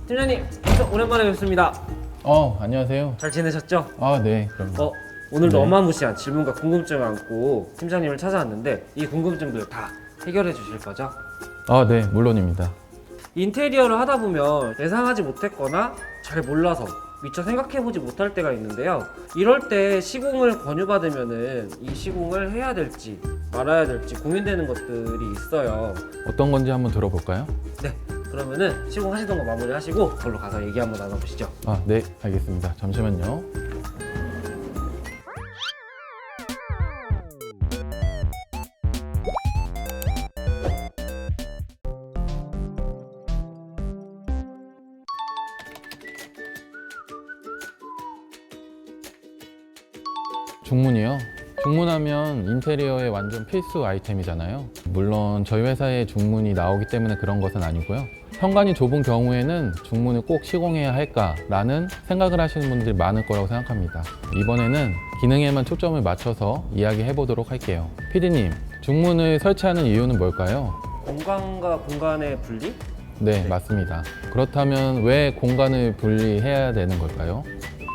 팀장님, 오랜만에 뵙습니다. 안녕하세요. 잘 지내셨죠? 네, 그럼요. 오늘도 네. 어마무시한 질문과 궁금증을 안고 팀장님을 찾아왔는데 이 궁금증들 다 해결해 주실 거죠? 네, 물론입니다. 인테리어를 하다 보면 예상하지 못했거나 잘 몰라서 미처 생각해보지 못할 때가 있는데요. 이럴 때 시공을 권유받으면은 이 시공을 해야 될지 말아야 될지 고민되는 것들이 있어요. 어떤 건지 한번 들어볼까요? 네, 그러면은 시공하시던 거 마무리하시고 그걸로 가서 얘기 한번 나눠보시죠. 네, 알겠습니다. 잠시만요. 중문이요? 중문하면 인테리어의 완전 필수 아이템이잖아요. 물론 저희 회사에 중문이 나오기 때문에 그런 것은 아니고요. 현관이 좁은 경우에는 중문을 꼭 시공해야 할까라는 생각을 하시는 분들이 많을 거라고 생각합니다. 이번에는 기능에만 초점을 맞춰서 이야기해 보도록 할게요. PD님, 중문을 설치하는 이유는 뭘까요? 공간과 공간의 분리? 네, 맞습니다. 그렇다면 왜 공간을 분리해야 되는 걸까요?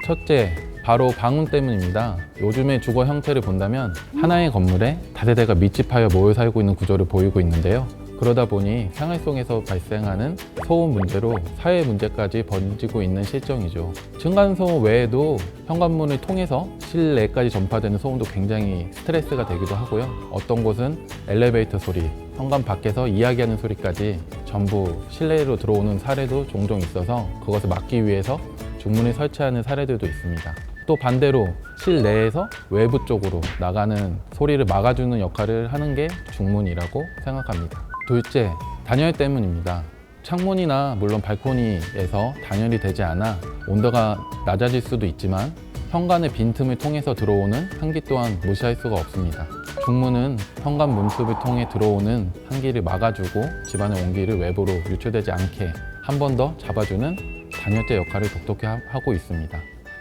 첫째, 바로 방음 때문입니다. 요즘의 주거 형태를 본다면 하나의 건물에 다세대가密집하여 모여 살고 있는 구조를 보이고 있는데요. 그러다 보니 생활속에서 발생하는 소음 문제로 사회 문제까지 번지고 있는 실정이죠. 층간소음 외에도 현관문을 통해서 실내까지 전파되는 소음도 굉장히 스트레스가 되기도 하고요. 어떤 곳은 엘리베이터 소리, 현관 밖에서 이야기하는 소리까지 전부 실내로 들어오는 사례도 종종 있어서 그것을 막기 위해서 중문을 설치하는 사례들도 있습니다. 또 반대로 실내에서 외부 쪽으로 나가는 소리를 막아주는 역할을 하는 게 중문이라고 생각합니다. 둘째, 단열 때문입니다. 창문이나 물론 발코니에서 단열이 되지 않아 온도가 낮아질 수도 있지만 현관의 빈틈을 통해서 들어오는 한기 또한 무시할 수가 없습니다. 중문은 현관 문틈을 통해 들어오는 한기를 막아주고 집안의 온기를 외부로 유출되지 않게 한 번 더 잡아주는 단열재 역할을 독특히 하고 있습니다.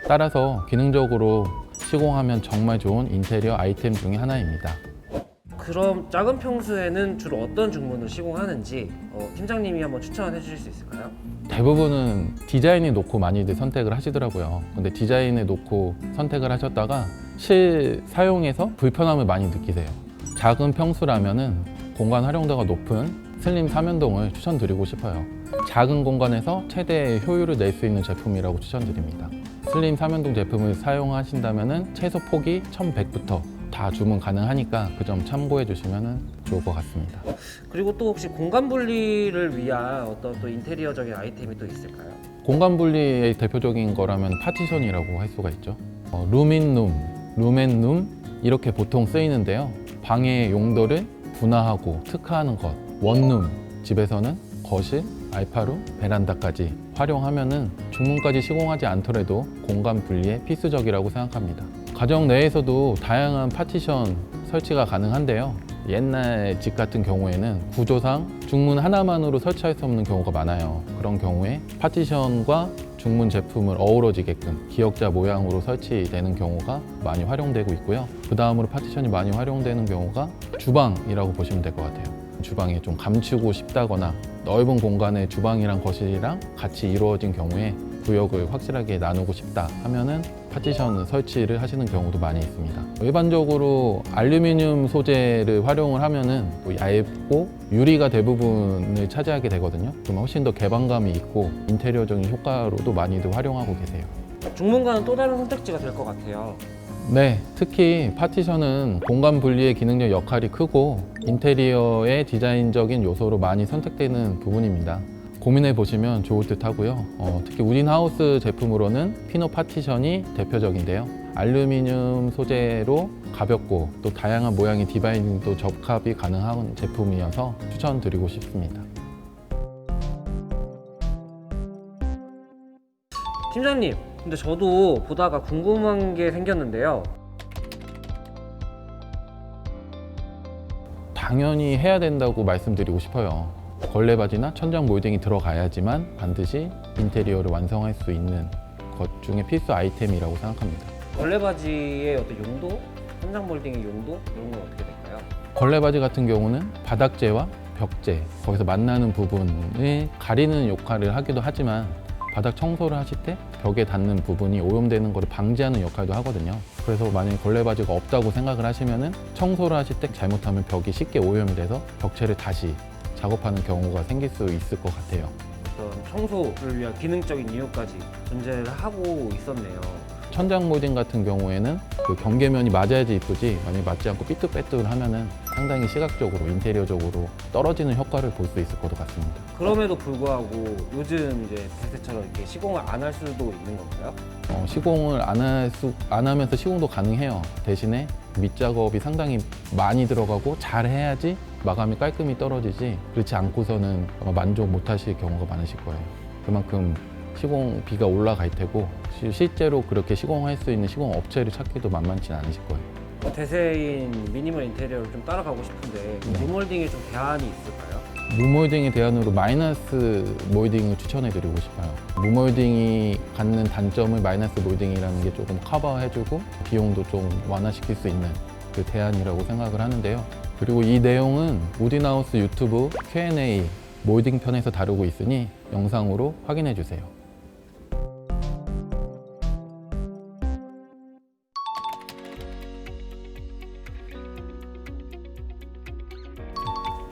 따라서 기능적으로 시공하면 정말 좋은 인테리어 아이템 중에 하나입니다. 그럼 작은 평수에는 주로 어떤 중문을 시공하는지 팀장님이 한번 추천해 주실 수 있을까요? 대부분은 디자인에 놓고 많이들 선택을 하시더라고요. 근데 디자인에 놓고 선택을 하셨다가 실사용에서 불편함을 많이 느끼세요. 작은 평수라면은 공간 활용도가 높은 슬림 삼연동을 추천드리고 싶어요. 작은 공간에서 최대의 효율을 낼 수 있는 제품이라고 추천드립니다. 슬림 삼연동 제품을 사용하신다면 최소 폭이 1100부터 다 주문 가능하니까 그 점 참고해 주시면 좋을 것 같습니다. 그리고 또 혹시 공간 분리를 위한 어떤 또 인테리어적인 아이템이 또 있을까요? 공간 분리의 대표적인 거라면 파티션이라고 할 수가 있죠. 룸인룸, 룸앤룸 이렇게 보통 쓰이는데요. 방의 용도를 분화하고 특화하는 것. 원룸, 집에서는 거실, 알파룸, 베란다까지 활용하면은 중문까지 시공하지 않더라도 공간 분리에 필수적이라고 생각합니다. 가정 내에서도 다양한 파티션 설치가 가능한데요. 옛날 집 같은 경우에는 구조상 중문 하나만으로 설치할 수 없는 경우가 많아요. 그런 경우에 파티션과 중문 제품을 어우러지게끔 기역자 모양으로 설치되는 경우가 많이 활용되고 있고요. 그 다음으로 파티션이 많이 활용되는 경우가 주방이라고 보시면 될 것 같아요. 주방에 좀 감추고 싶다거나 넓은 공간에 주방이랑 거실이랑 같이 이루어진 경우에 구역을 확실하게 나누고 싶다 하면은 파티션 설치를 하시는 경우도 많이 있습니다. 일반적으로 알루미늄 소재를 활용을 하면은 또 얇고 유리가 대부분을 차지하게 되거든요. 그러면 훨씬 더 개방감이 있고 인테리어적인 효과로도 많이들 활용하고 계세요. 중문과는 또 다른 선택지가 될 것 같아요. 네, 특히 파티션은 공간 분리의 기능적 역할이 크고 인테리어의 디자인적인 요소로 많이 선택되는 부분입니다. 고민해 보시면 좋을 듯 하고요. 특히 우딘하우스 제품으로는 피노 파티션이 대표적인데요. 알루미늄 소재로 가볍고 또 다양한 모양의 디자인도 접합이 가능한 제품이어서 추천드리고 싶습니다. 팀장님, 근데 저도 보다가 궁금한 게 생겼는데요. 당연히 해야 된다고 말씀드리고 싶어요. 걸레바지나 천장 몰딩이 들어가야지만 반드시 인테리어를 완성할 수 있는 것 중에 필수 아이템이라고 생각합니다. 걸레바지의 어떤 용도, 천장 몰딩의 용도 이런 건 어떻게 될까요? 걸레바지 같은 경우는 바닥재와 벽재, 거기서 만나는 부분을 가리는 역할을 하기도 하지만 바닥 청소를 하실 때 벽에 닿는 부분이 오염되는 것을 방지하는 역할도 하거든요. 그래서 만약에 걸레바지가 없다고 생각을 하시면은 청소를 하실 때 잘못하면 벽이 쉽게 오염이 돼서 벽체를 다시 작업하는 경우가 생길 수 있을 것 같아요. 어떤 청소를 위한 기능적인 이유까지 존재를 하고 있었네요. 천장 모딩 같은 경우에는 그 경계면이 맞아야지 이쁘지, 만약에 맞지 않고 삐뚤빼뚤 하면은 상당히 시각적으로, 인테리어적으로 떨어지는 효과를 볼 수 있을 것 같습니다. 그럼에도 불구하고 요즘 이제 대세처럼 이렇게 시공을 안 할 수도 있는 건가요? 시공을 안 하면서 시공도 가능해요. 대신에 밑작업이 상당히 많이 들어가고 잘 해야지 마감이 깔끔히 떨어지지, 그렇지 않고서는 아마 만족 못 하실 경우가 많으실 거예요. 그만큼 시공비가 올라갈 테고 실제로 그렇게 시공할 수 있는 시공 업체를 찾기도 만만치 않으실 거예요. 대세인 미니멀 인테리어를 좀 따라가고 싶은데 네. 무몰딩에 좀 대안이 있을까요? 무몰딩의 대안으로 마이너스 몰딩을 추천해드리고 싶어요. 무몰딩이 갖는 단점을 마이너스 몰딩이라는 게 조금 커버해주고 비용도 좀 완화시킬 수 있는 그 대안이라고 생각을 하는데요. 그리고 이 내용은 우딘하우스 유튜브 Q&A 몰딩 편에서 다루고 있으니 영상으로 확인해주세요.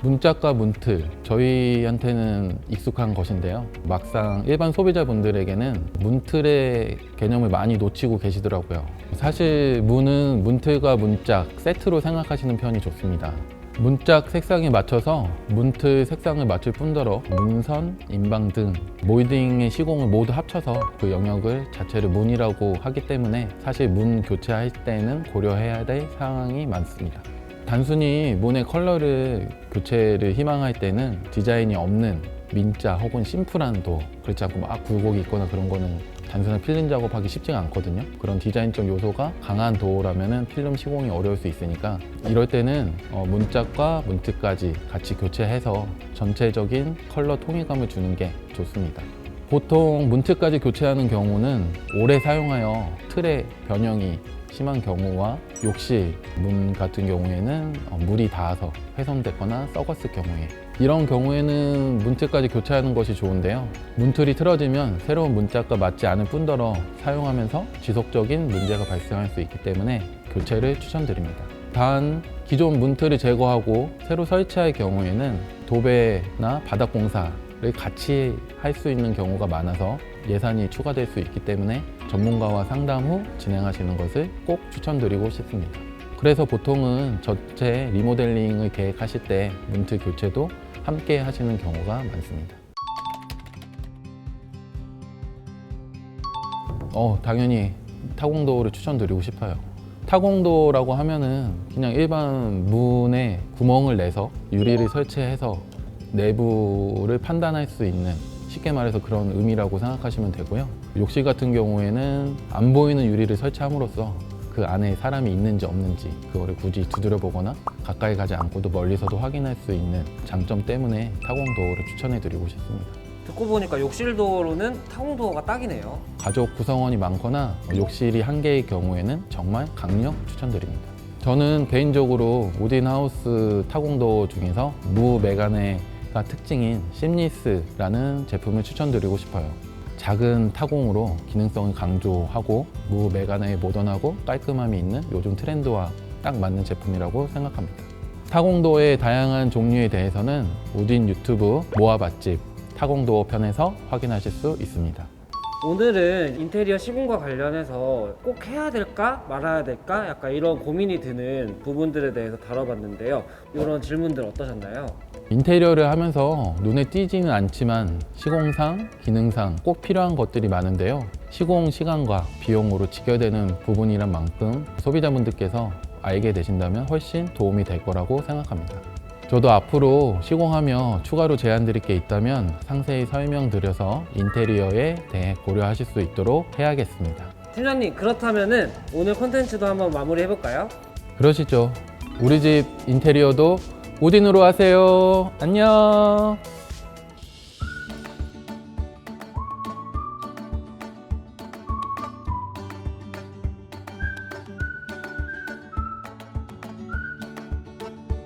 문짝과 문틀, 저희한테는 익숙한 것인데요. 막상 일반 소비자분들에게는 문틀의 개념을 많이 놓치고 계시더라고요. 사실 문은 문틀과 문짝 세트로 생각하시는 편이 좋습니다. 문짝 색상에 맞춰서 문틀 색상을 맞출 뿐더러 문선, 인방 등 몰딩의 시공을 모두 합쳐서 그 영역을 자체를 문이라고 하기 때문에 사실 문 교체할 때는 고려해야 될 사항이 많습니다. 단순히 문의 컬러를 교체를 희망할 때는 디자인이 없는 민자 혹은 심플한 도어, 그렇지 않고 막 굴곡이 있거나 그런 거는 단순한 필름 작업하기 쉽지가 않거든요. 그런 디자인적 요소가 강한 도어라면 필름 시공이 어려울 수 있으니까 이럴 때는 문짝과 문틀까지 같이 교체해서 전체적인 컬러 통일감을 주는 게 좋습니다. 보통 문틀까지 교체하는 경우는 오래 사용하여 틀의 변형이 심한 경우와 욕실 문 같은 경우에는 물이 닿아서 훼손됐거나 썩었을 경우에, 이런 경우에는 문틀까지 교체하는 것이 좋은데요. 문틀이 틀어지면 새로운 문짝과 맞지 않을 뿐더러 사용하면서 지속적인 문제가 발생할 수 있기 때문에 교체를 추천드립니다. 단 기존 문틀을 제거하고 새로 설치할 경우에는 도배나 바닥 공사를 같이 할 수 있는 경우가 많아서 예산이 추가될 수 있기 때문에 전문가와 상담 후 진행하시는 것을 꼭 추천드리고 싶습니다. 그래서 보통은 전체 리모델링을 계획하실 때 문틀 교체도 함께 하시는 경우가 많습니다. 당연히 타공도어를 추천드리고 싶어요. 타공도어라고 하면은 그냥 일반 문에 구멍을 내서 유리를 설치해서 내부를 판단할 수 있는, 쉽게 말해서 그런 의미라고 생각하시면 되고요. 욕실 같은 경우에는 안 보이는 유리를 설치함으로써 그 안에 사람이 있는지 없는지 그거를 굳이 두드려 보거나 가까이 가지 않고도 멀리서도 확인할 수 있는 장점 때문에 타공도어를 추천해 드리고 싶습니다. 듣고 보니까 욕실 도어로는 타공도어가 딱이네요. 가족 구성원이 많거나 욕실이 한 개의 경우에는 정말 강력 추천드립니다. 저는 개인적으로 우딘하우스 타공도어 중에서 무메가네가 특징인 심리스라는 제품을 추천드리고 싶어요. 작은 타공으로 기능성을 강조하고 무메가네의 모던하고 깔끔함이 있는 요즘 트렌드와 딱 맞는 제품이라고 생각합니다. 타공도어의 다양한 종류에 대해서는 우딘 유튜브 모아 맛집 타공도어 편에서 확인하실 수 있습니다. 오늘은 인테리어 시공과 관련해서 꼭 해야 될까 말아야 될까 약간 이런 고민이 드는 부분들에 대해서 다뤄봤는데요. 이런 질문들 어떠셨나요? 인테리어를 하면서 눈에 띄지는 않지만 시공상, 기능상 꼭 필요한 것들이 많은데요. 시공 시간과 비용으로 직결되는 부분이란 만큼 소비자분들께서 알게 되신다면 훨씬 도움이 될 거라고 생각합니다. 저도 앞으로 시공하며 추가로 제안드릴 게 있다면 상세히 설명드려서 인테리어에 대해 고려하실 수 있도록 해야겠습니다. 팀장님, 그렇다면은 오늘 콘텐츠도 한번 마무리 해볼까요? 그러시죠. 우리 집 인테리어도 우딘으로 하세요. 안녕.